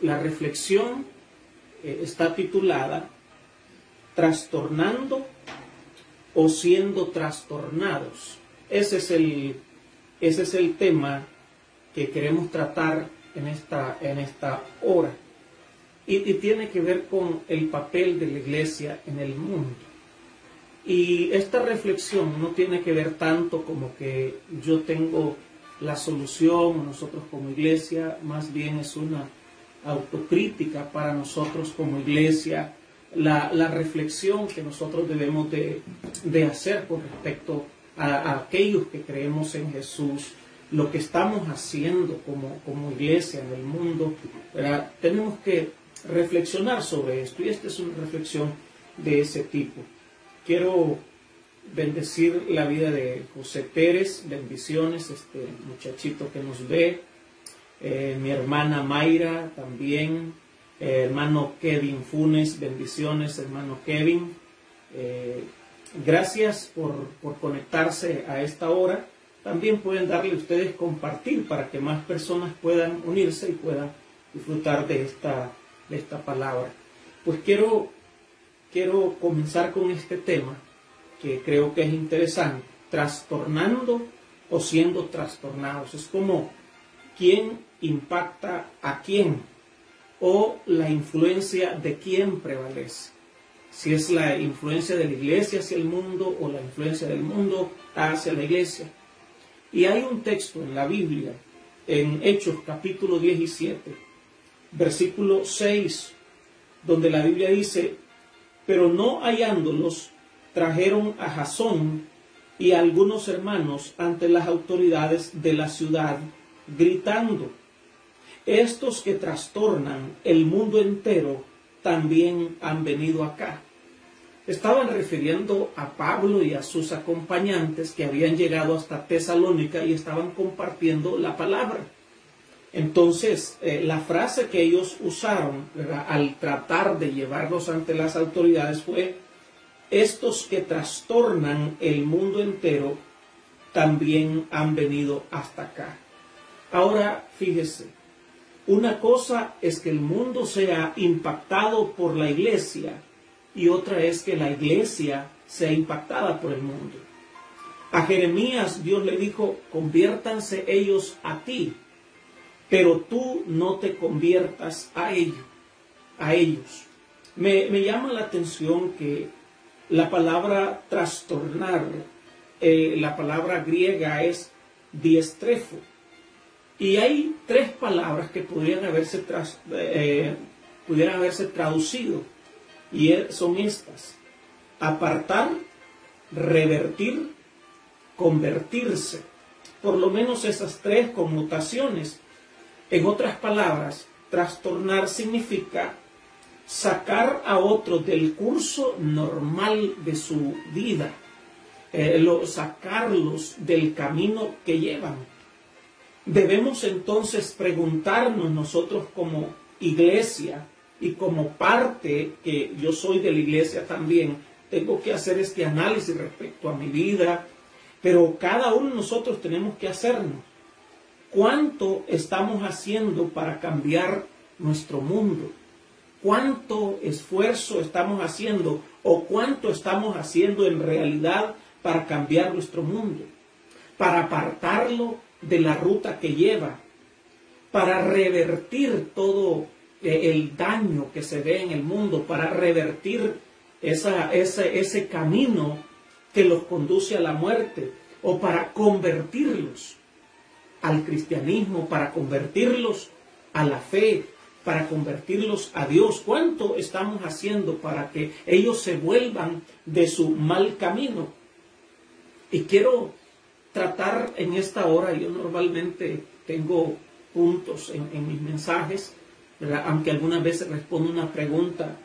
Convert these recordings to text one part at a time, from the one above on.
La reflexión está titulada Trastornando o siendo trastornados. Ese es el tema que queremos tratar en esta hora. Y tiene que ver con el papel de la iglesia en el mundo. Y esta reflexión no tiene que ver tanto como que yo tengo la solución, nosotros como iglesia, más bien es una autocrítica para nosotros como iglesia, la reflexión que nosotros debemos de hacer con respecto a aquellos que creemos en Jesús, lo que estamos haciendo como iglesia en el mundo, ¿verdad? Tenemos que reflexionar sobre esto, y esta es una reflexión de ese tipo. Quiero bendecir la vida de José Pérez, bendiciones, este muchachito que nos ve, mi hermana Mayra también, hermano Kevin Funes, bendiciones hermano Kevin, gracias por conectarse a esta hora. También pueden darle ustedes compartir para que más personas puedan unirse y puedan disfrutar de esta palabra. Pues quiero comenzar con este tema que creo que es interesante, trastornando o siendo trastornados. Es como quién impacta a quién o la influencia de quién prevalece. Si es la influencia de la iglesia hacia el mundo o la influencia del mundo hacia la iglesia. Y hay un texto en la Biblia, en Hechos capítulo 17, versículo 6, donde la Biblia dice: pero no hallándolos, trajeron a Jasón y a algunos hermanos ante las autoridades de la ciudad, gritando: estos que trastornan el mundo entero también han venido acá. Estaban refiriendo a Pablo y a sus acompañantes que habían llegado hasta Tesalónica y estaban compartiendo la palabra. Entonces, la frase que ellos usaron, ¿verdad?, al tratar de llevarlos ante las autoridades fue: estos que trastornan el mundo entero también han venido hasta acá. Ahora, fíjese, una cosa es que el mundo sea impactado por la iglesia y otra es que la iglesia sea impactada por el mundo. A Jeremías Dios le dijo: conviértanse ellos a ti, pero tú no te conviertas a ellos. Me llama la atención que la palabra trastornar, la palabra griega es diestrefo. Y hay tres palabras que pudieran haberse traducido, y son estas: apartar, revertir, convertirse. Por lo menos esas tres connotaciones. En otras palabras, trastornar significa sacar a otro del curso normal de su vida, sacarlos del camino que llevan. Debemos entonces preguntarnos nosotros como iglesia y como parte que yo soy de la iglesia también, tengo que hacer este análisis respecto a mi vida, pero cada uno de nosotros tenemos que hacernos. ¿Cuánto estamos haciendo para cambiar nuestro mundo? ¿Cuánto esfuerzo estamos haciendo o cuánto estamos haciendo en realidad para cambiar nuestro mundo? Para apartarlo de la ruta que lleva, para revertir todo el daño que se ve en el mundo, para revertir ese camino que los conduce a la muerte, o para convertirlos al cristianismo, para convertirlos a la fe, para convertirlos a Dios. ¿Cuánto estamos haciendo para que ellos se vuelvan de su mal camino? Y quiero tratar en esta hora, yo normalmente tengo puntos en mis mensajes, ¿verdad?, aunque algunas veces respondo una pregunta.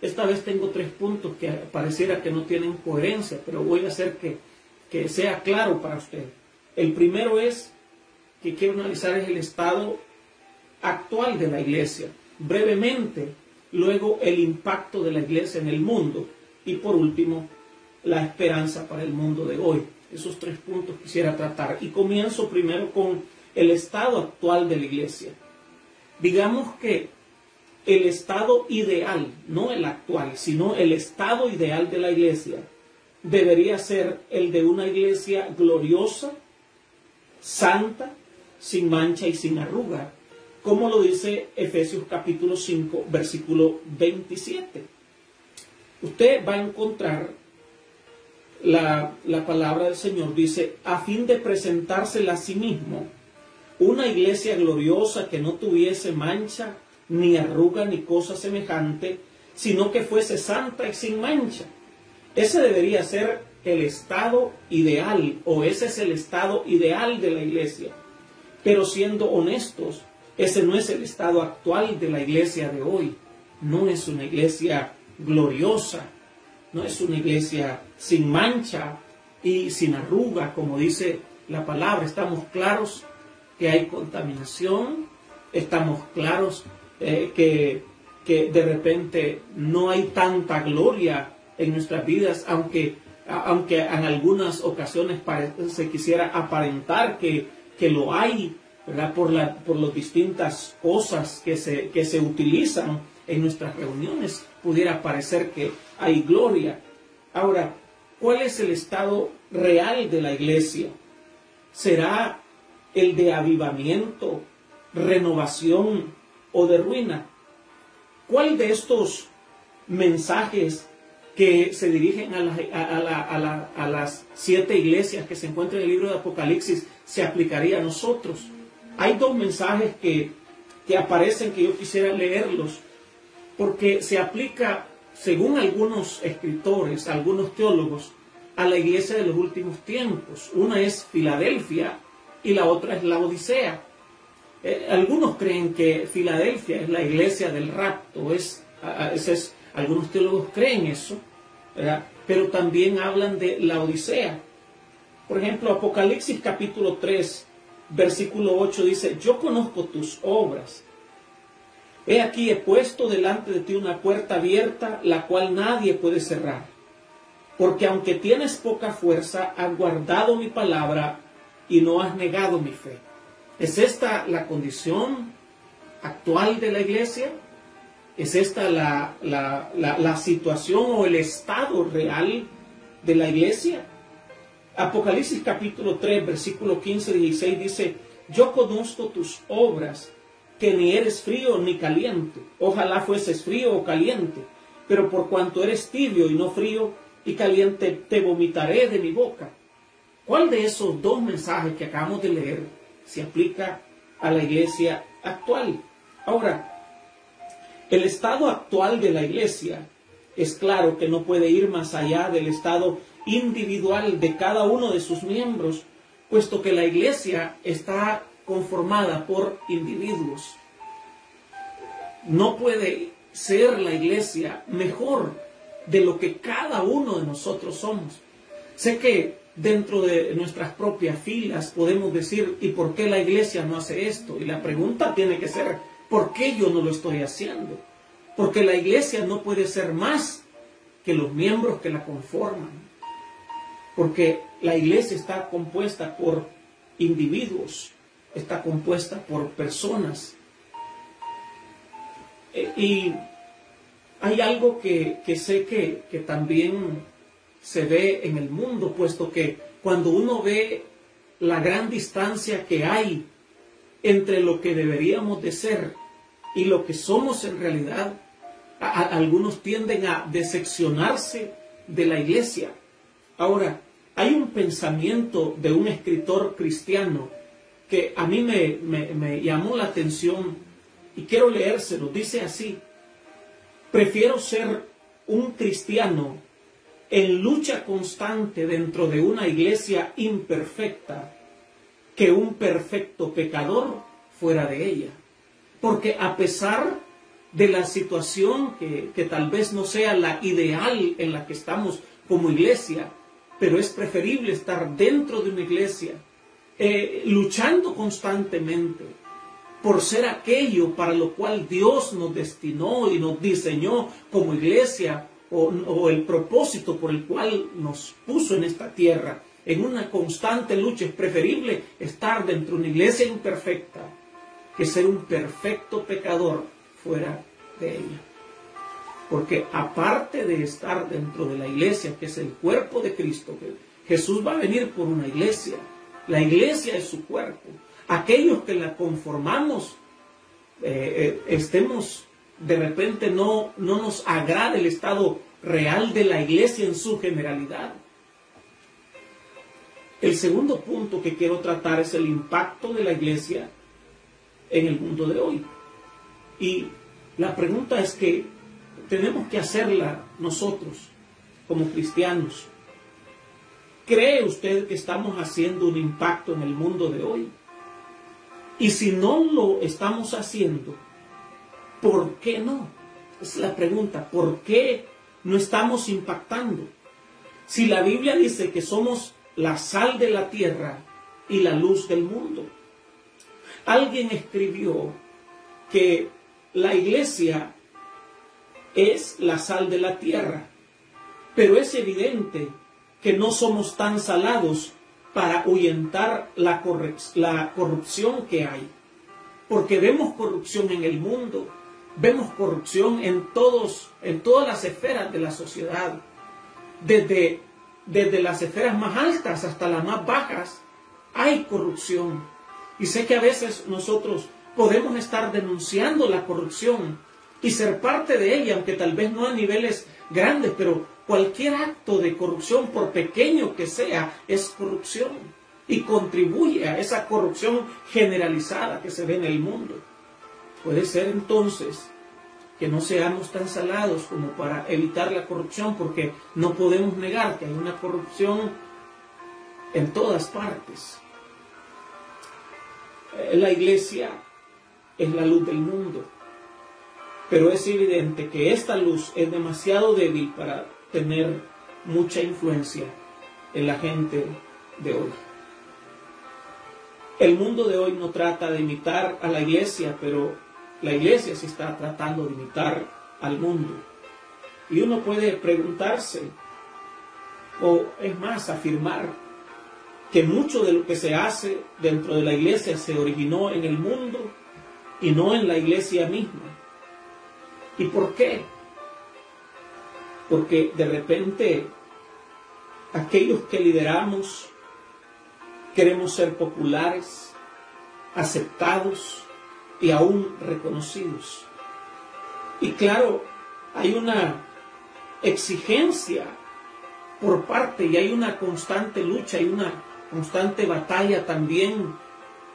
Esta vez tengo 3 puntos que pareciera que no tienen coherencia, pero voy a hacer que sea claro para usted. El primero que quiero analizar es el estado actual de la iglesia, brevemente, luego el impacto de la iglesia en el mundo y por último la esperanza para el mundo de hoy. Esos 3 puntos quisiera tratar y comienzo primero con el estado actual de la iglesia. Digamos que el estado ideal, no el actual, sino el estado ideal de la iglesia, debería ser el de una iglesia gloriosa, santa, sin mancha y sin arruga, como lo dice Efesios capítulo 5, versículo 27. Usted va a encontrar la palabra del Señor, dice, a fin de presentársela a sí mismo, una iglesia gloriosa que no tuviese mancha, ni arruga, ni cosa semejante, sino que fuese santa y sin mancha. Ese debería ser el estado ideal, o ese es el estado ideal de la iglesia. Pero siendo honestos, ese no es el estado actual de la iglesia de hoy. No es una iglesia gloriosa, no es una iglesia sin mancha y sin arruga, como dice la palabra. Estamos claros que hay contaminación, estamos claros que de repente no hay tanta gloria en nuestras vidas, aunque en algunas ocasiones se quisiera aparentar que lo hay, ¿verdad? Por las distintas cosas que se utilizan en nuestras reuniones, pudiera parecer que hay gloria. Ahora, ¿cuál es el estado real de la iglesia? ¿Será el de avivamiento, renovación o de ruina? ¿Cuál de estos mensajes que se dirigen a las 7 iglesias que se encuentran en el libro de Apocalipsis se aplicaría a nosotros? Hay 2 mensajes que aparecen que yo quisiera leerlos, porque se aplica, según algunos escritores, algunos teólogos, a la iglesia de los últimos tiempos. Una es Filadelfia y la otra es Laodicea. Algunos creen que Filadelfia es la iglesia del rapto, algunos teólogos creen eso, ¿verdad? Pero también hablan de Laodicea. Por ejemplo, Apocalipsis capítulo 3, versículo 8 dice, yo conozco tus obras. He aquí, he puesto delante de ti una puerta abierta, la cual nadie puede cerrar. Porque aunque tienes poca fuerza, has guardado mi palabra y no has negado mi fe. ¿Es esta la condición actual de la iglesia? ¿Es esta la situación o el estado real de la iglesia? Apocalipsis capítulo 3, versículo 15-16 dice, yo conozco tus obras, que ni eres frío ni caliente. Ojalá fueses frío o caliente, pero por cuanto eres tibio y no frío y caliente, te vomitaré de mi boca. ¿Cuál de esos 2 mensajes que acabamos de leer se aplica a la iglesia actual? Ahora, el estado actual de la iglesia es claro que no puede ir más allá del estado individual de cada uno de sus miembros, puesto que la iglesia está conformada por individuos. No puede ser la iglesia mejor de lo que cada uno de nosotros somos. Sé que dentro de nuestras propias filas podemos decir, ¿y por qué la iglesia no hace esto? Y la pregunta tiene que ser, ¿por qué yo no lo estoy haciendo? Porque la iglesia no puede ser más que los miembros que la conforman. Porque la iglesia está compuesta por individuos, está compuesta por personas. Y hay algo que sé que también se ve en el mundo, puesto que cuando uno ve la gran distancia que hay entre lo que deberíamos de ser y lo que somos en realidad, algunos tienden a decepcionarse de la iglesia. Ahora, hay un pensamiento de un escritor cristiano que a mí me llamó la atención y quiero leérselo. Dice así: prefiero ser un cristiano en lucha constante dentro de una iglesia imperfecta que un perfecto pecador fuera de ella. Porque a pesar de la situación que tal vez no sea la ideal en la que estamos como iglesia, pero es preferible estar dentro de una iglesia luchando constantemente por ser aquello para lo cual Dios nos destinó y nos diseñó como iglesia, o el propósito por el cual nos puso en esta tierra, en una constante lucha. Es preferible estar dentro de una iglesia imperfecta que ser un perfecto pecador fuera de ella. Porque aparte de estar dentro de la iglesia, que es el cuerpo de Cristo, que Jesús va a venir por una iglesia, la iglesia es su cuerpo. Aquellos que la conformamos, estemos de repente no nos agrade el estado real de la iglesia en su generalidad. El segundo punto que quiero tratar es el impacto de la iglesia en el mundo de hoy. Y la pregunta es que tenemos que hacerla nosotros como cristianos. ¿Cree usted que estamos haciendo un impacto en el mundo de hoy? Y si no lo estamos haciendo, ¿por qué no? Es la pregunta. ¿Por qué no estamos impactando? Si la Biblia dice que somos la sal de la tierra y la luz del mundo. Alguien escribió que la iglesia es la sal de la tierra, pero es evidente que no somos tan salados para ahuyentar la corrupción que hay. Porque vemos corrupción en el mundo, vemos corrupción en todas las esferas de la sociedad, desde las esferas más altas hasta las más bajas, hay corrupción. Y sé que a veces nosotros podemos estar denunciando la corrupción y ser parte de ella, aunque tal vez no a niveles grandes, pero cualquier acto de corrupción, por pequeño que sea, es corrupción y contribuye a esa corrupción generalizada que se ve en el mundo. Puede ser entonces que no seamos tan salados como para evitar la corrupción, porque no podemos negar que hay una corrupción en todas partes. La iglesia es la luz del mundo, pero es evidente que esta luz es demasiado débil para tener mucha influencia en la gente de hoy. El mundo de hoy no trata de imitar a la iglesia, pero la iglesia sí está tratando de imitar al mundo. Y uno puede preguntarse, o es más, afirmar, que mucho de lo que se hace dentro de la iglesia se originó en el mundo y no en la iglesia misma. ¿Y por qué? Porque de repente aquellos que lideramos queremos ser populares, aceptados y aún reconocidos. Y claro, hay una exigencia por parte y hay una constante lucha, hay una constante batalla también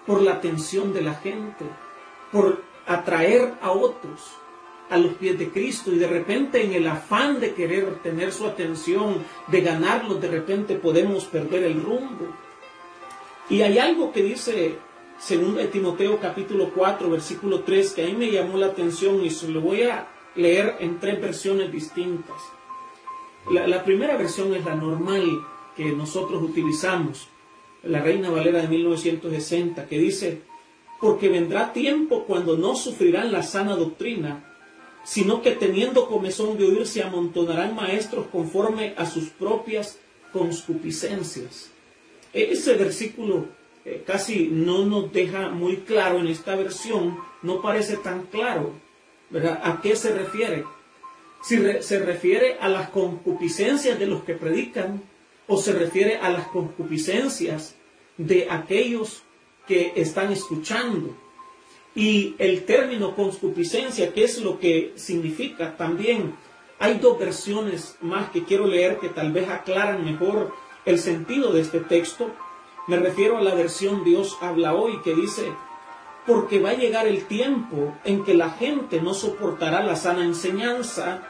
por la atención de la gente, por atraer a otros a los pies de Cristo, y de repente en el afán de querer tener su atención, de ganarlos, de repente podemos perder el rumbo. Y hay algo que dice 2 Timoteo capítulo 4 versículo 3 que a mí me llamó la atención y se lo voy a leer en 3 versiones distintas. La primera versión es la normal que nosotros utilizamos, la Reina Valera de 1960, que dice: porque vendrá tiempo cuando no sufrirán la sana doctrina, sino que teniendo comezón de oír se amontonarán maestros conforme a sus propias concupiscencias. Ese versículo casi no nos deja muy claro en esta versión, no parece tan claro, ¿verdad? ¿A qué se refiere? Si se refiere a las concupiscencias de los que predican, o se refiere a las concupiscencias de aquellos que están escuchando. Y el término concupiscencia, ¿qué es lo que significa? También hay 2 versiones más que quiero leer que tal vez aclaran mejor el sentido de este texto. Me refiero a la versión Dios habla hoy, que dice: porque va a llegar el tiempo en que la gente no soportará la sana enseñanza,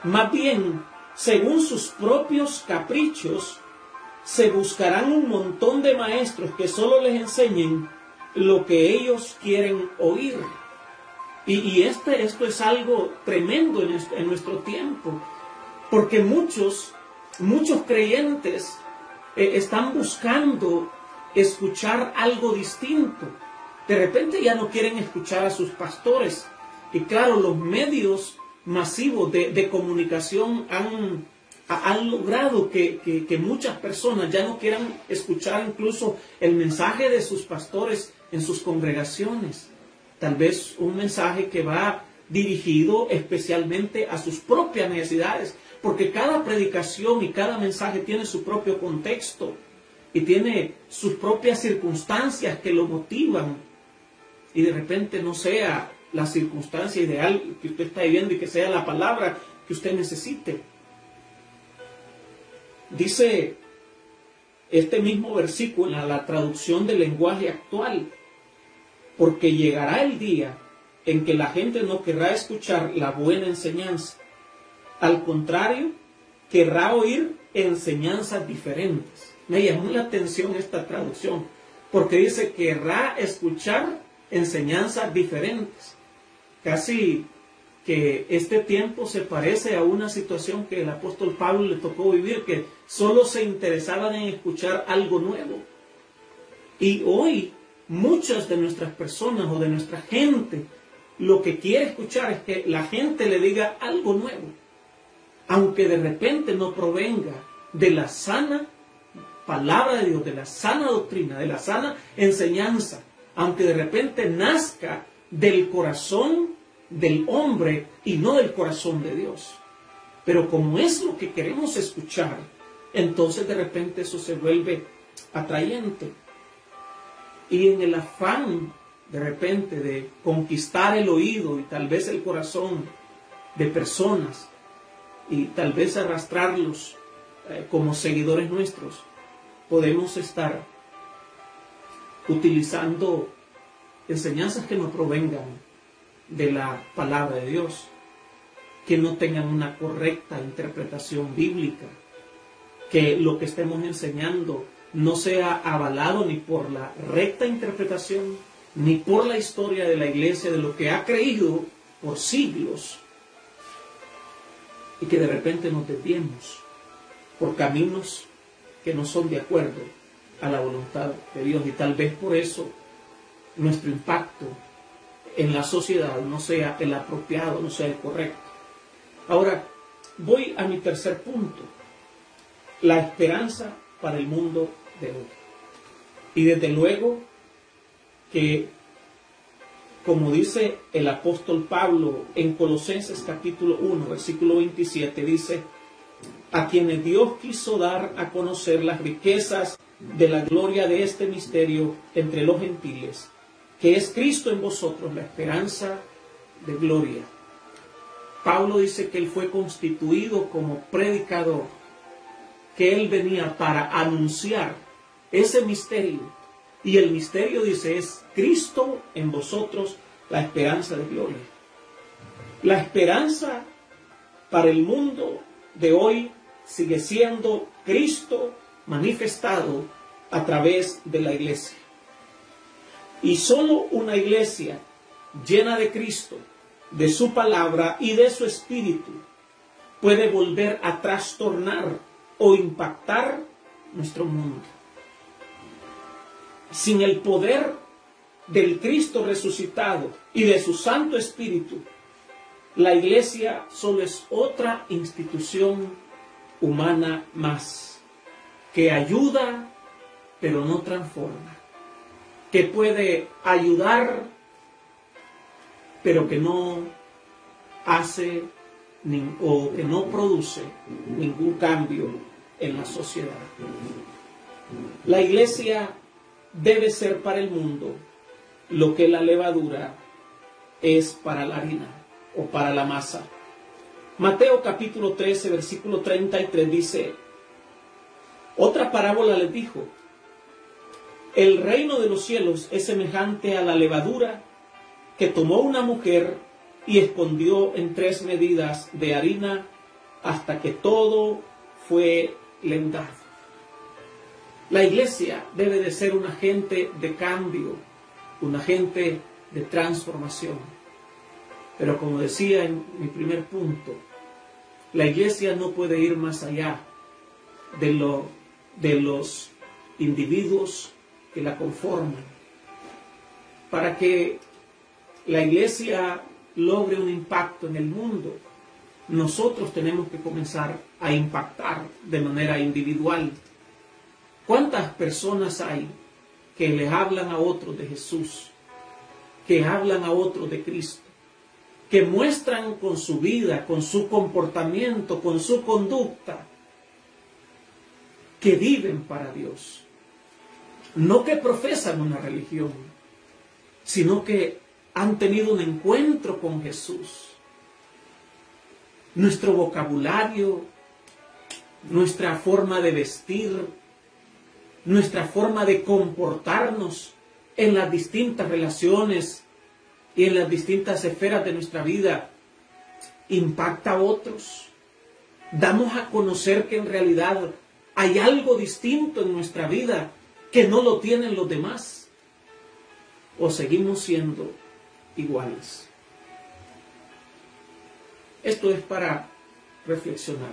más bien, según sus propios caprichos, se buscarán un montón de maestros que solo les enseñen lo que ellos quieren oír. Y esto es algo tremendo en nuestro tiempo, porque muchos creyentes están buscando escuchar algo distinto. De repente ya no quieren escuchar a sus pastores. Y claro, los medios masivos de comunicación han logrado que muchas personas ya no quieran escuchar incluso el mensaje de sus pastores en sus congregaciones. Tal vez un mensaje que va dirigido especialmente a sus propias necesidades, porque cada predicación y cada mensaje tiene su propio contexto y tiene sus propias circunstancias que lo motivan, y de repente no sea la circunstancia ideal que usted está viviendo y que sea la palabra que usted necesite. Dice este mismo versículo en la traducción del lenguaje actual: porque llegará el día en que la gente no querrá escuchar la buena enseñanza. Al contrario, querrá oír enseñanzas diferentes. Me llamó la atención esta traducción, porque dice querrá escuchar enseñanzas diferentes. Casi que este tiempo se parece a una situación que el apóstol Pablo le tocó vivir, que solo se interesaban en escuchar algo nuevo. Y hoy muchas de nuestras personas o de nuestra gente lo que quiere escuchar es que la gente le diga algo nuevo, aunque de repente no provenga de la sana palabra de Dios, de la sana doctrina, de la sana enseñanza, aunque de repente nazca del corazón del hombre y no del corazón de Dios. Pero como es lo que queremos escuchar, entonces de repente eso se vuelve atrayente. Y en el afán de repente de conquistar el oído y tal vez el corazón de personas y tal vez arrastrarlos como seguidores nuestros, podemos estar utilizando enseñanzas que no provengan de la palabra de Dios, que no tengan una correcta interpretación bíblica, que lo que estemos enseñando no sea avalado ni por la recta interpretación, ni por la historia de la iglesia, de lo que ha creído por siglos, y que de repente nos desviemos por caminos que no son de acuerdo a la voluntad de Dios, y tal vez por eso nuestro impacto en la sociedad no sea el apropiado, no sea el correcto. Ahora, voy a mi tercer punto: la esperanza para el mundo de hoy. Y desde luego que, como dice el apóstol Pablo en Colosenses capítulo 1, versículo 27, dice: a quienes Dios quiso dar a conocer las riquezas de la gloria de este misterio entre los gentiles, que es Cristo en vosotros, la esperanza de gloria. Pablo dice que él fue constituido como predicador, que él venía para anunciar ese misterio. Y el misterio, dice, es Cristo en vosotros, la esperanza de gloria. La esperanza para el mundo de hoy sigue siendo Cristo manifestado a través de la iglesia. Y solo una iglesia llena de Cristo, de su palabra y de su espíritu, puede volver a trastornar o impactar nuestro mundo. Sin el poder del Cristo resucitado y de su Santo Espíritu, la iglesia solo es otra institución humana más, que ayuda pero no transforma, que puede ayudar pero que no hace o que no produce ningún cambio en la sociedad. La iglesia debe ser para el mundo lo que la levadura es para la harina o para la masa. Mateo capítulo 13, versículo 33 dice: otra parábola les dijo: el reino de los cielos es semejante a la levadura que tomó una mujer y escondió en 3 medidas de harina hasta que todo fue leudado. La iglesia debe de ser un agente de cambio, un agente de transformación. Pero como decía en mi primer punto, la iglesia no puede ir más allá de los individuos que la conforman. Para que la iglesia logre un impacto en el mundo, nosotros tenemos que comenzar a impactar de manera individual. ¿Cuántas personas hay que les hablan a otros de Jesús, que hablan a otros de Cristo, que muestran con su vida, con su comportamiento, con su conducta, que viven para Dios. No que profesan una religión, sino que han tenido un encuentro con Jesús. Nuestro vocabulario, nuestra forma de vestir, nuestra forma de comportarnos en las distintas relaciones y en las distintas esferas de nuestra vida impacta a otros. Damos a conocer que en realidad hay algo distinto en nuestra vida que no lo tienen los demás. O seguimos siendo iguales. Esto es para reflexionar.